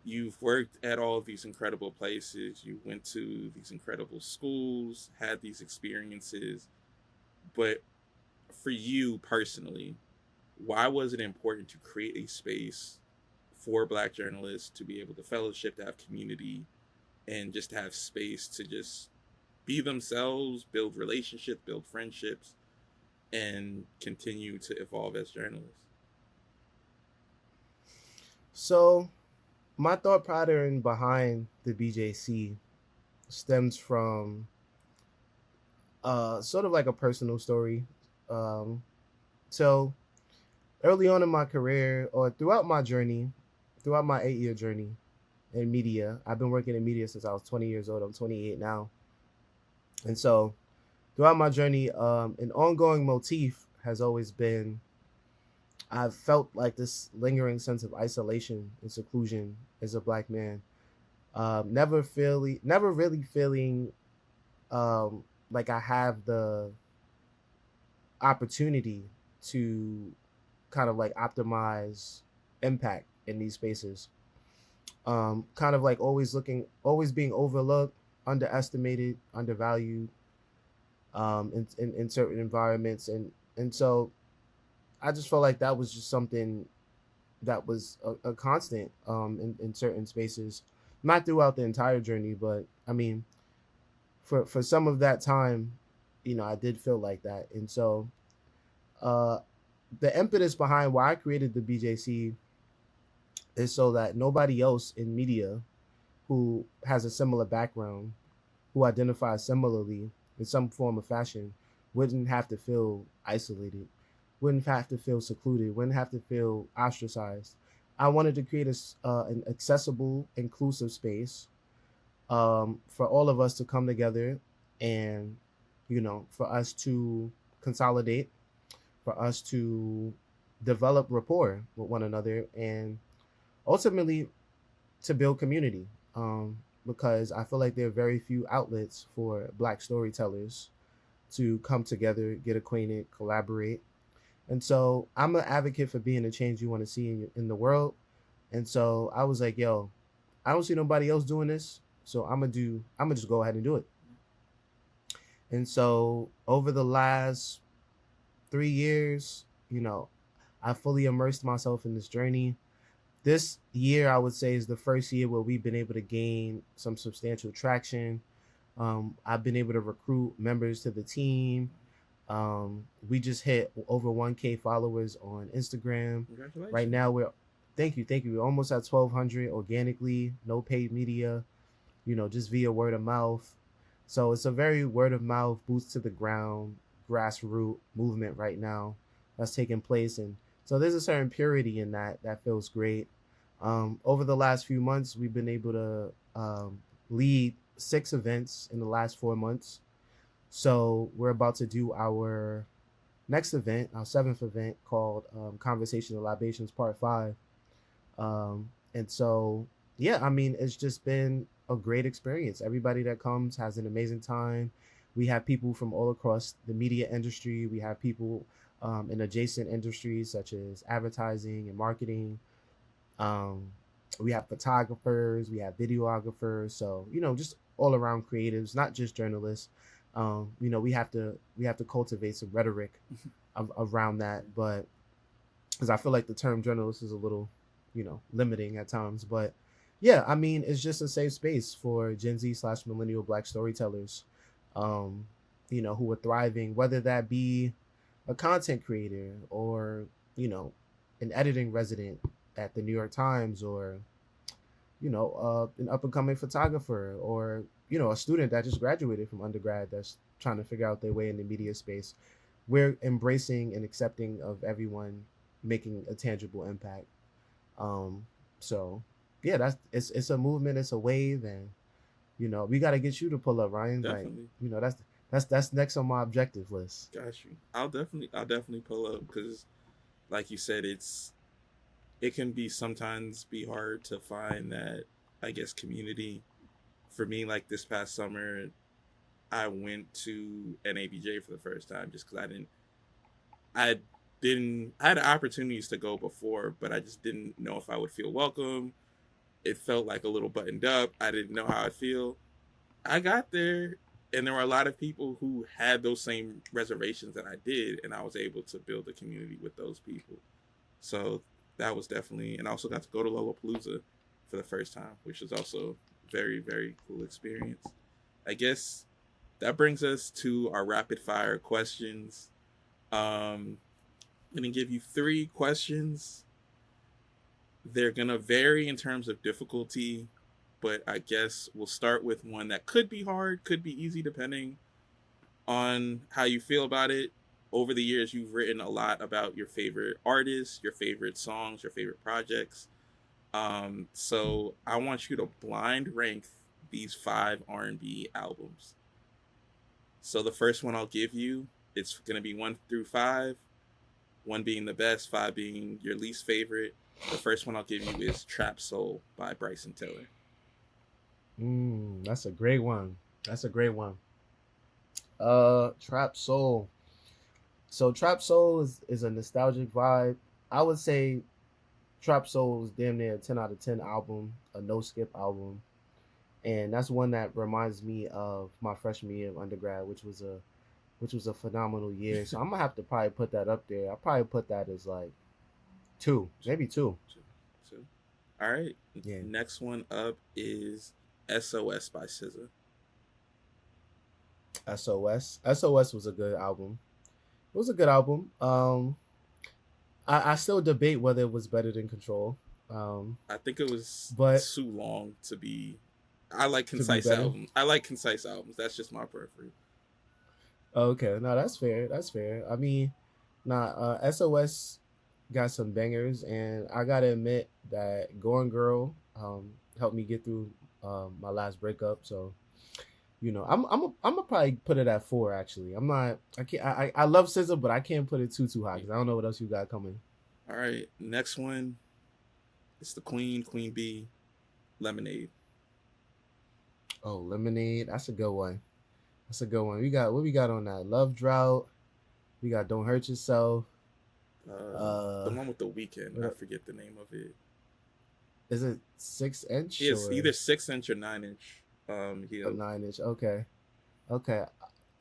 You've worked at all of these incredible places. You went to these incredible schools, had these experiences. But for you personally, why was it important to create a space for Black journalists to be able to fellowship, to have community, and just to have space to just be themselves, build relationships, build friendships, and continue to evolve as journalists? So my thought pattern behind the BJC stems from sort of like a personal story. Um, so early on in my career, or throughout my journey, throughout my 8 year journey in media, I've been working in media since I was 20 years old. I'm 28 now, and so throughout my journey, an ongoing motif has always been I've felt like this lingering sense of isolation and seclusion as a black man. Never really feeling like I have the opportunity to kind of like optimize impact in these spaces. Kind of like always being overlooked, underestimated, undervalued in certain environments, and so I just felt like that was just something that was a constant in certain spaces, not throughout the entire journey, but I mean, for some of that time, I did feel like that, and so uh, the impetus behind why I created the BJC is so that nobody else in media who has a similar background, who identifies similarly in some form or fashion, wouldn't have to feel isolated, wouldn't have to feel secluded, wouldn't have to feel ostracized. I wanted to create an accessible, inclusive space for all of us to come together and, for us to consolidate, for us to develop rapport with one another, and ultimately to build community. Because I feel like there are very few outlets for Black storytellers to come together, get acquainted, collaborate. And so I'm an advocate for being the change you want to see in the world. And so I was like, yo, I don't see nobody else doing this. So I'm gonna just go ahead and do it. And so over the last 3 years, I fully immersed myself in this journey. This year, I would say, is the first year where we've been able to gain some substantial traction. I've been able to recruit members to the team. We just hit over 1K followers on Instagram. Right Congratulations. now, thank you. We're almost at 1,200 organically, no paid media, just via word of mouth. So it's a very word of mouth, boots to the ground, grassroots movement right now that's taking place. And so there's a certain purity in that feels great. Over the last few months, we've been able to lead 6 events in the last 4 months. So we're about to do our next event, our 7th event, called Conversation and Libations Part 5. And so, yeah, I mean, it's just been a great experience. Everybody that comes has an amazing time. We have people from all across the media industry. We have people in adjacent industries such as advertising and marketing. Um, we have photographers, we have videographers. So just all around creatives, not just journalists. We have to cultivate some rhetoric around that, but because I feel like the term journalist is a little, limiting at times. But yeah, I mean, it's just a safe space for Gen Z/millennial Black storytellers, um, who are thriving, whether that be a content creator or, an editing resident at the New York Times, or, an up and coming photographer, or, a student that just graduated from undergrad that's trying to figure out their way in the media space. We're embracing and accepting of everyone making a tangible impact. Um, so yeah, it's a movement, it's a wave, and we got to get you to pull up, Ryan. Like, Definitely. that's next on my objective list. Got you. I'll definitely pull up because, like you said, it can be sometimes be hard to find that, I guess, community. For me, like this past summer, I went to NABJ for the first time just because I I had opportunities to go before, but I just didn't know if I would feel welcome. It felt like a little buttoned up. I didn't know how I'd feel. I got there, and there were a lot of people who had those same reservations that I did, and I was able to build a community with those people. So that was definitely, and I also got to go to Lollapalooza for the first time, which was also very, very cool experience. I guess that brings us to our rapid fire questions. I'm gonna give you three questions. They're gonna vary in terms of difficulty, but I guess we'll start with one that could be hard, could be easy, depending on how you feel about it. Over the years, you've written a lot about your favorite artists, your favorite songs, your favorite projects. So I want you to blind rank these five R&B albums. So the first one I'll give you, it's gonna be 1 through 5. One being the best, 5 being your least favorite. The first one I'll give you is Trap Soul by Bryson Tiller. That's a great one. That's a great one. Trap Soul. So Trap Soul is a nostalgic vibe. I would say Trap Soul is damn near a 10 out of 10 album, a no skip album. And that's one that reminds me of my freshman year of undergrad, which was a phenomenal year. So I'm gonna have to probably put that up there. I'll probably put that as like 2, maybe 2. Two. All right. Yeah. Next one up is SOS by SZA. SOS was a good album. It was a good album. I still debate whether it was better than Control. I think it was But too long to be. I like to be concise better. albums. I like concise albums. That's just my preference. Okay, no, that's fair. That's fair. I mean, SOS got some bangers, and I gotta admit that Going Girl helped me get through my last breakup. So I'm gonna probably put it at 4. Actually, I'm not. I can't. I love SZA, but I can't put it too high because I don't know what else you got coming. All right. Next one. It's the Queen Bee, Lemonade. Oh, Lemonade. That's a good one. That's a good one. We got what we got on that? Love Drought. We got Don't Hurt Yourself. The one with the Weekend. I what- forget the name of it. Is it 6 inch? It's or either 6 inch or 9 inch. a Heel. 9 inch? Okay. Okay.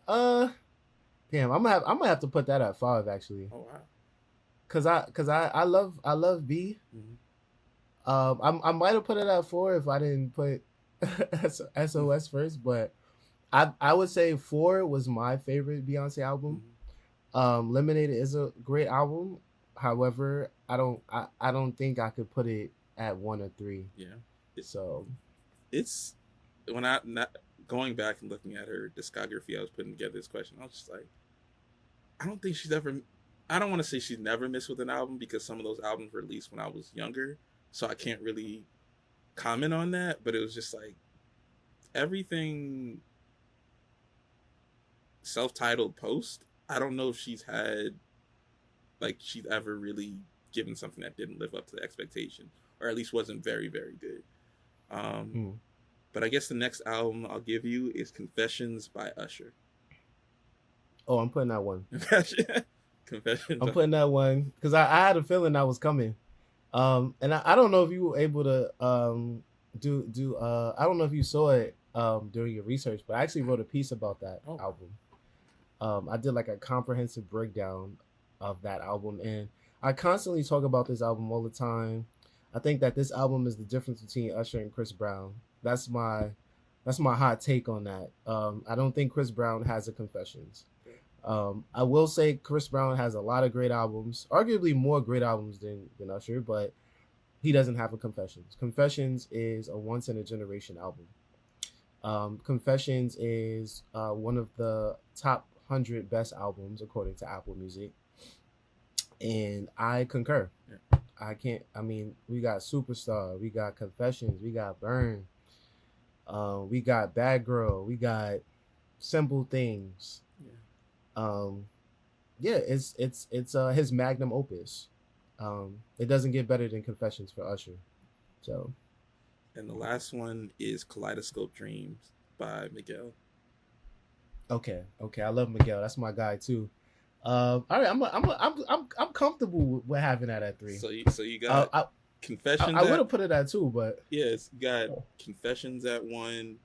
Damn. I'm gonna have to put that at 5 actually. Oh wow. Cause I love B. Mhm. I might have put it at 4 if I didn't put SOS first, but I would say 4 was my favorite Beyonce album. Lemonade is a great album. However, I don't think I could put it at 1 or 3. Yeah. So It's when I not going back and looking at her discography, I was putting together this question. I was just like, I don't think she's ever. I don't want to say she's never missed with an album because some of those albums were released when I was younger, so I can't really comment on that. But it was just like everything self-titled post. I don't know if she's ever really given something that didn't live up to the expectation, or at least wasn't very, very good. But I guess the next album I'll give you is Confessions by Usher. Oh, I'm putting that one. Confessions. I'm putting that one because I had a feeling that was coming. And I don't know if you were able to do I don't know if you saw it during your research, but I actually wrote a piece about that album. I did like a comprehensive breakdown of that album, and I constantly talk about this album all the time. I think that this album is the difference between Usher and Chris Brown. That's my hot take on that. I don't think Chris Brown has a Confessions. I will say Chris Brown has a lot of great albums, arguably more great albums than Usher, but he doesn't have a Confessions. Confessions is a once in a generation album. Confessions is one of the top 100 best albums according to Apple Music, and I concur. Yeah. I can't. I mean, we got Superstar, we got Confessions, we got Burn, we got Bad Girl, we got Simple Things. Yeah. Yeah, it's his magnum opus. It doesn't get better than Confessions for Usher. So, And the last one is Kaleidoscope Dreams by Miguel. okay, I love Miguel. That's my guy too. All right, I'm comfortable with having that at 3. So you got Confessions. I would have put it at 2, but yes, you got Confessions at 1,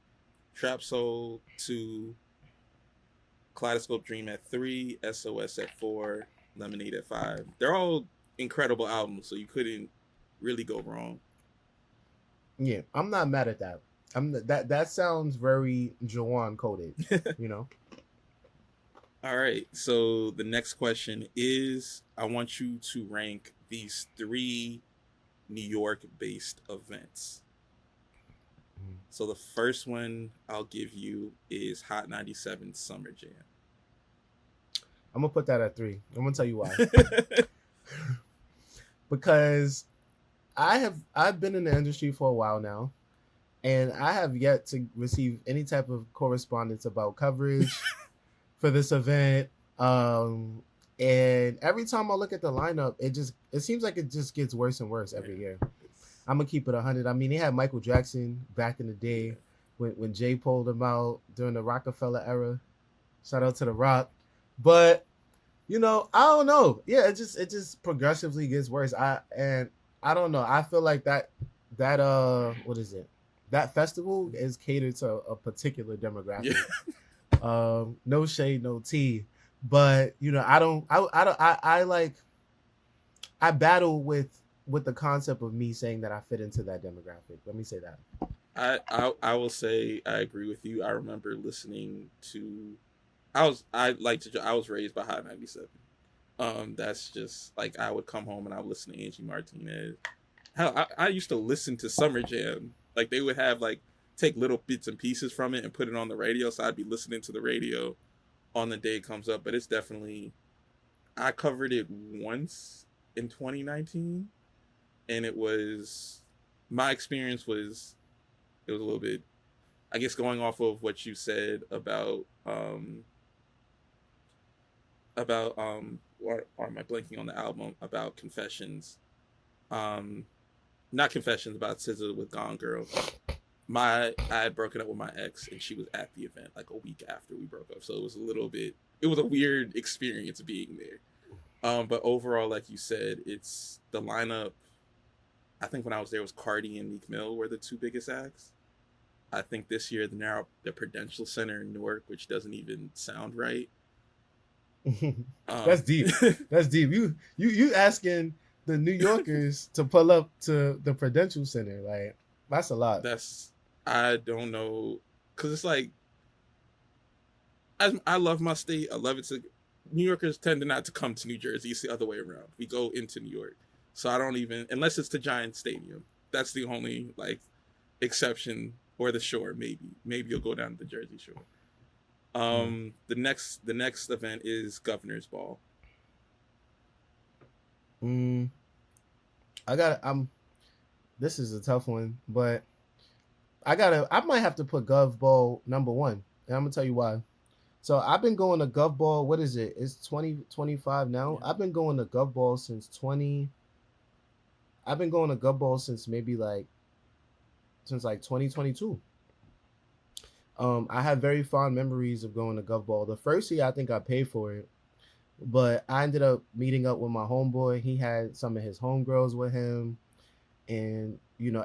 Trap Soul 2, Kaleidoscope Dream at 3, SOS at 4, Lemonade at 5. They're all incredible albums, so you couldn't really go wrong. Yeah, I'm not mad at that. That sounds very JaJuan coded, you know. All right, so the next question is, I want you to rank these 3 New York-based events. So the first one I'll give you is Hot 97 Summer Jam. I'm gonna put that at 3. I'm gonna tell you why. Because I've been in the industry for a while now, and I have yet to receive any type of correspondence about coverage for this event. And every time I look at the lineup, it seems like it just gets worse and worse every year. I'm gonna keep it 100. I mean, they had Michael Jackson back in the day when Jay pulled him out during the Rockefeller era. Shout out to The Rock. But I don't know. Yeah, it just progressively gets worse. I don't know. I feel like that what is it? That festival is catered to a particular demographic. Yeah. No shade, no tea. But I battle with the concept of me saying that I fit into that demographic. Let me say that. I will say I agree with you. I remember listening to I was raised by Hot 97. That's just like I would come home and I would listen to Angie Martinez. Hell, I used to listen to Summer Jam. Like they would have take little bits and pieces from it and put it on the radio. So I'd be listening to the radio on the day it comes up. But it's definitely, I covered it once in 2019, and my experience was, it was a little bit, I guess, going off of what you said about or am I blanking on the album, about Confessions, not Confessions, about SZA with Gone Girl. I had broken up with my ex, and she was at the event like a week after we broke up, so it was a weird experience being there. But overall, like you said, it's the lineup. I think when I was there, was Cardi and Meek Mill were the 2 biggest acts. I think this year the Prudential Center in Newark, which doesn't even sound right. That's deep. That's deep. You asking the New Yorkers to pull up to the Prudential Center, like that's a lot. I don't know, because it's like, I love my state. I love it. New Yorkers tend to not to come to New Jersey. It's the other way around. We go into New York. So I don't even, unless it's the Giant Stadium. That's the only exception, or the Shore. Maybe you'll go down to the Jersey Shore. The next event is Governor's Ball. This is a tough one, but I might have to put Gov Ball number 1, and I'm gonna tell you why. So I've been going to Gov Ball. What is it? It's 2025 now. Yeah. I've been going to Gov Ball since I've been going to Gov Ball since maybe since 2022. I have very fond memories of going to Gov Ball. The first year I think I paid for it, but I ended up meeting up with my homeboy. He had some of his homegirls with him, and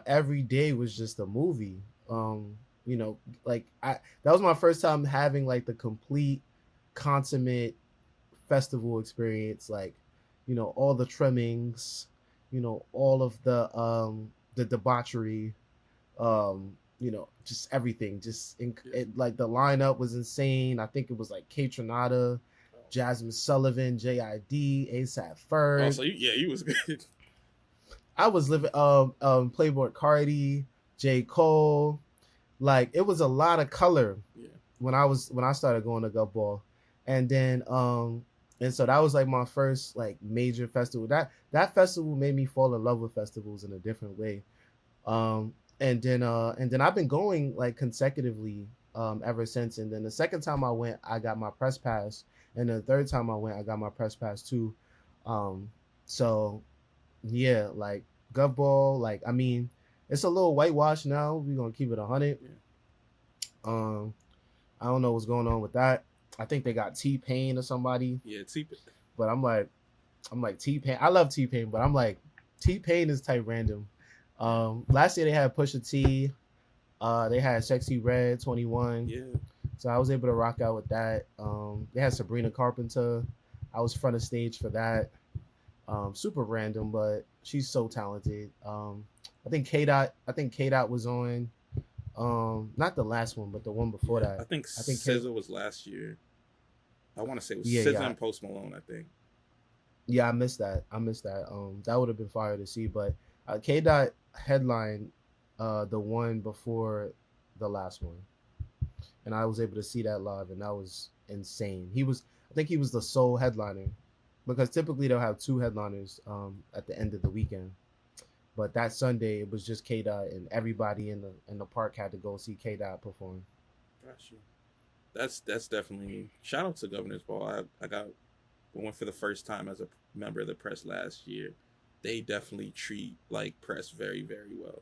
every day was just a movie. That was my first time having the complete consummate festival experience, all the trimmings, all of the debauchery, just everything, the lineup was insane. I think it was Kate Trinata, Jasmine Sullivan, JID, ASAP Ferg. Oh, so you was good. I was living Playboy Cardi, J. Cole, Like it was a lot of color Yeah. when I started going to Gov Ball, and then and so that was like my first like major festival. That festival made me fall in love with festivals in a different way. And then I've been going like consecutively ever since. And then the second time I went, I got my press pass, and the third time I went, I got my press pass too. Um, so yeah, like Gov Ball, like I mean, it's a little whitewashed now. We're gonna keep it 100. Yeah. Um, I don't know what's going on with that. I think they got T-Pain or somebody, Yeah. but I'm like T-Pain. I love T-Pain, but I'm like T-Pain is type random. Last year they had Pusha T. They had Sexy Red 21. Yeah. So I was able to rock out with that. They had Sabrina Carpenter. I was front of stage for that. Super random, but she's so talented. I think K Dot was on. Not the last one, but the one before that. I think SZA was last year. I want to say it was Yeah, SZA yeah. and Post Malone. I think. Yeah, I missed that. That would have been fire to see, but K Dot headline the one before the last one, and I was able to see that live, and that was insane. I think he was the sole headliner, because typically they'll have two headliners at the end of the weekend. But that Sunday it was just K Dot, and everybody in the park had to go see K Dot perform. Got you. That's definitely shout out to Governor's Ball. I went for the first time as a member of the press last year. They definitely treat like press very very well.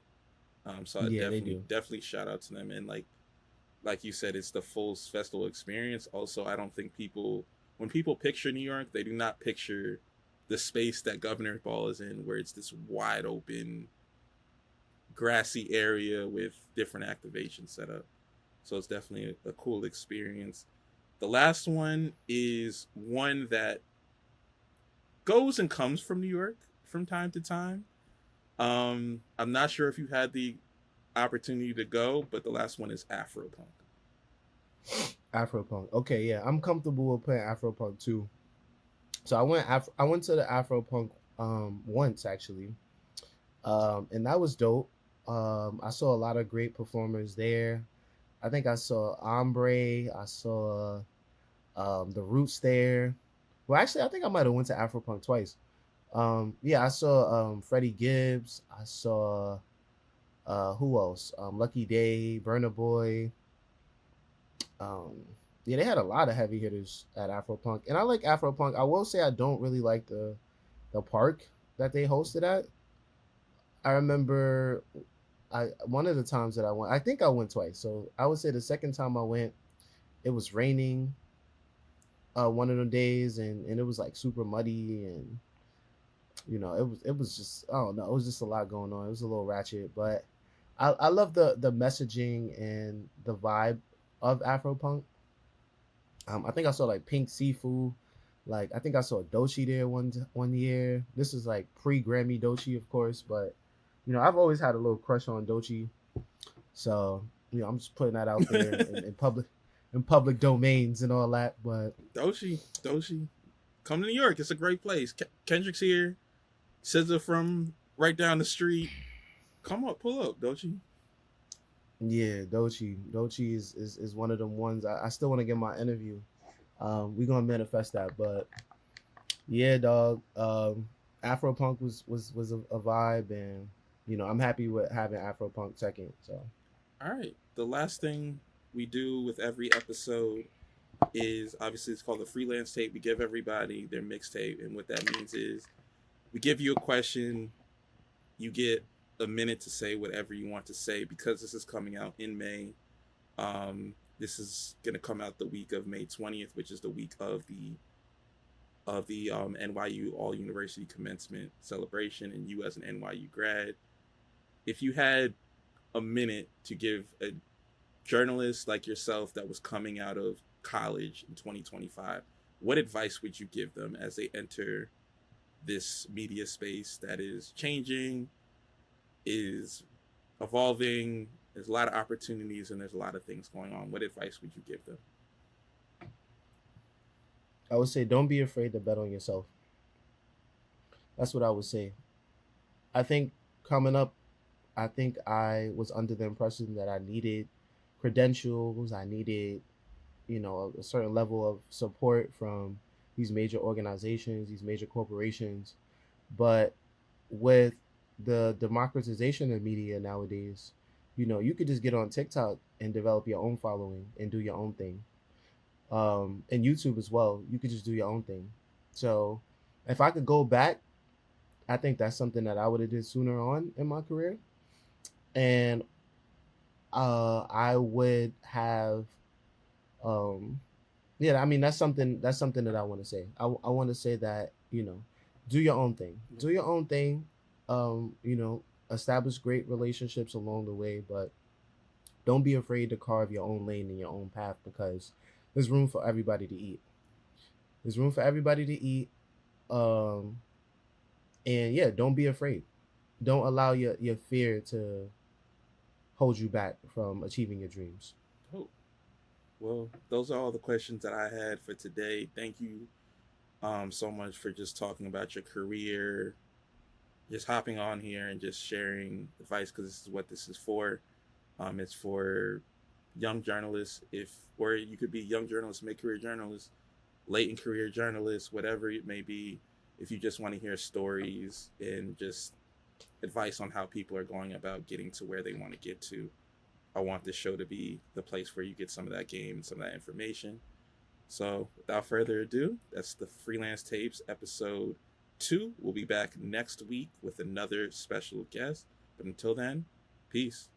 So I Yeah, they do. definitely shout out to them, and like you said, it's the full festival experience. Also, I don't think when people picture New York, they do not picture the space that Governor's Ball is in, where it's this wide open, grassy area with different activations set up. So it's definitely a cool experience. The last one is one that goes and comes from New York from time to time. I'm not sure if you had the opportunity to go, but the last one is Afropunk. Afropunk. Okay, yeah, I'm comfortable with playing Afropunk too. So I went to the Afropunk once actually, and that was dope. I saw a lot of great performers there. I think I saw Ombre. I saw the Roots there. Well, actually, I think I might have went to Afropunk twice. Yeah, I saw Freddie Gibbs. I saw who else? Lucky Day, Burna Boy. Um, yeah, they had a lot of heavy hitters at Afropunk, and I like Afropunk. I will say I don't really like the park that they hosted at. I remember I one of the times that I went, I think I went twice. So I would say the second time I went, it was raining one of the days, and it was like super muddy, and it was just, I don't know, it was just a lot going on. It was a little ratchet, but I love the messaging and the vibe of Afropunk. I think I saw like Pink Seafood. Like I think I saw Dochi there one year. This is like pre Grammy Dochi, of course, but I've always had a little crush on Dochi, so I'm just putting that out there in public domains and all that. But Doshi, come to New York. It's a great place. Kendrick's here. SZA from right down the street. Come up, pull up, Dochi. yeah, Dochi is one of them ones. I still want to get my interview. We're gonna manifest that, but yeah, dog. Afropunk was a vibe, and I'm happy with having Afropunk second. So All right. The last thing we do with every episode is obviously it's called the freelance tape. We give everybody their mixtape, and what that means is we give you a question. You get a minute to say whatever you want to say. Because this is coming out in May. This is gonna come out the week of May 20th, which is the week of the NYU All University Commencement celebration, and you as an NYU grad, if you had a minute to give a journalist like yourself that was coming out of college in 2025, what advice would you give them as they enter this media space that is changing, is evolving? There's a lot of opportunities and there's a lot of things going on. What advice would you give them? I would say don't be afraid to bet on yourself. That's what I would say. I think coming up, I think I was under the impression that I needed credentials. I needed, a certain level of support from these major organizations, these major corporations. But with the democratization of media nowadays, you could just get on TikTok and develop your own following and do your own thing. And YouTube as well. You could just do your own thing. So if I could go back, I think that's something that I would have did sooner on in my career. And I would have um yeah, I mean that's something that I want to say. I want to say that, do your own thing. Do your own thing. Establish great relationships along the way, but don't be afraid to carve your own lane and your own path, because there's room for everybody to eat. There's room for everybody to eat. Um, and yeah, don't be afraid. Don't allow your fear to hold you back from achieving your dreams. Oh, well, those are all the questions that I had for today. Thank you so much for just talking about your career, just hopping on here and just sharing advice, because this is what this is for. It's for young journalists, or you could be young journalists, mid-career journalists, late in career journalists, whatever it may be. If you just want to hear stories and just advice on how people are going about getting to where they want to get to, I want this show to be the place where you get some of that game and some of that information. So without further ado, that's the Freelance Tapes episode 2. We'll be back next week with another special guest. But until then, peace.